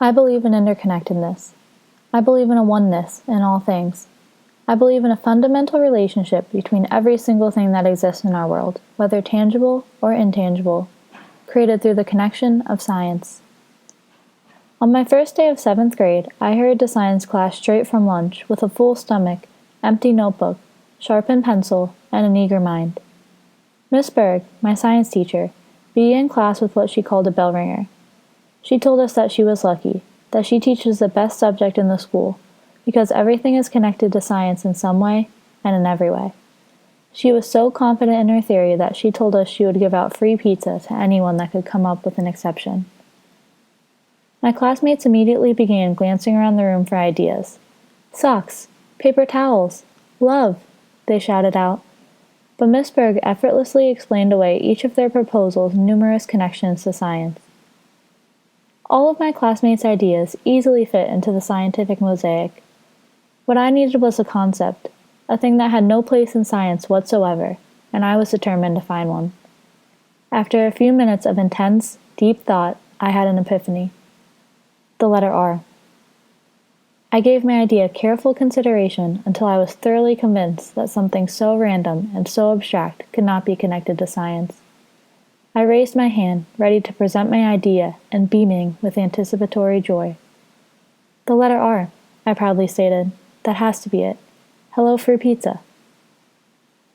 I believe in interconnectedness. I believe in a oneness in all things. I believe in a fundamental relationship between every single thing that exists in our world, whether tangible or intangible, created through the connection of science. On my first day of 7th grade, I hurried to science class straight from lunch with a full stomach, empty notebook, sharpened pencil, and an eager mind. Miss Berg, my science teacher, began class with what she called a bell ringer. She told us that she was lucky, that she teaches the best subject in the school, because everything is connected to science in some way and in every way. She was so confident in her theory that she told us she would give out free pizza to anyone that could come up with an exception. My classmates immediately began glancing around the room for ideas. Socks, paper towels, love, they shouted out. But Miss Berg effortlessly explained away each of their proposals' numerous connections to science. All of my classmates' ideas easily fit into the scientific mosaic. What I needed was a concept, a thing that had no place in science whatsoever, and I was determined to find one. After a few minutes of intense, deep thought, I had an epiphany. The letter R. I gave my idea careful consideration until I was thoroughly convinced that something so random and so abstract could not be connected to science. I raised my hand, ready to present my idea and beaming with anticipatory joy. The letter R, I proudly stated. That has to be it. Hello, free pizza.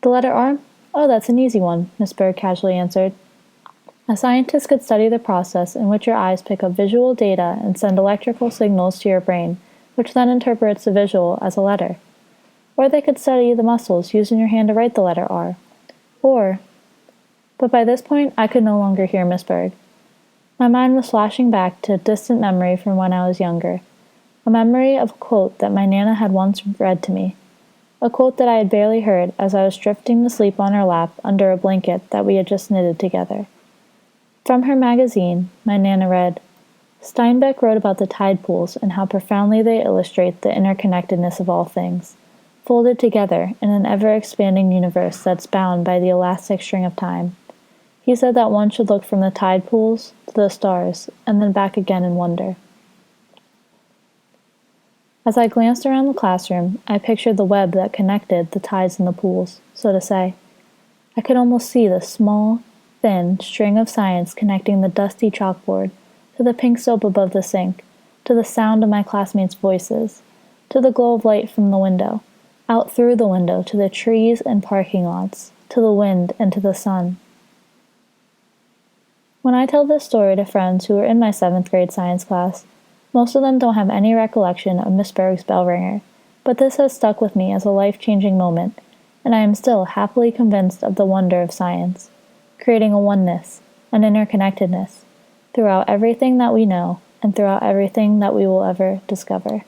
The letter R? Oh, that's an easy one, Miss Berg casually answered. A scientist could study the process in which your eyes pick up visual data and send electrical signals to your brain, which then interprets the visual as a letter. Or they could study the muscles used in your hand to write the letter R. But by this point, I could no longer hear Miss Berg. My mind was flashing back to a distant memory from when I was younger, a memory of a quote that my Nana had once read to me, a quote that I had barely heard as I was drifting to sleep on her lap under a blanket that we had just knitted together. From her magazine, my Nana read, Steinbeck wrote about the tide pools and how profoundly they illustrate the interconnectedness of all things, folded together in an ever-expanding universe that's bound by the elastic string of time. He said that one should look from the tide pools to the stars and then back again in wonder. As I glanced around the classroom, I pictured the web that connected the tides and the pools, so to say. I could almost see the small, thin string of science connecting the dusty chalkboard to the pink soap above the sink, to the sound of my classmates' voices, to the glow of light from the window, out through the window to the trees and parking lots, to the wind and to the sun. When I tell this story to friends who were in my 7th grade science class, most of them don't have any recollection of Miss Berg's bell ringer, but this has stuck with me as a life-changing moment, and I am still happily convinced of the wonder of science, creating a oneness, an interconnectedness, throughout everything that we know and throughout everything that we will ever discover.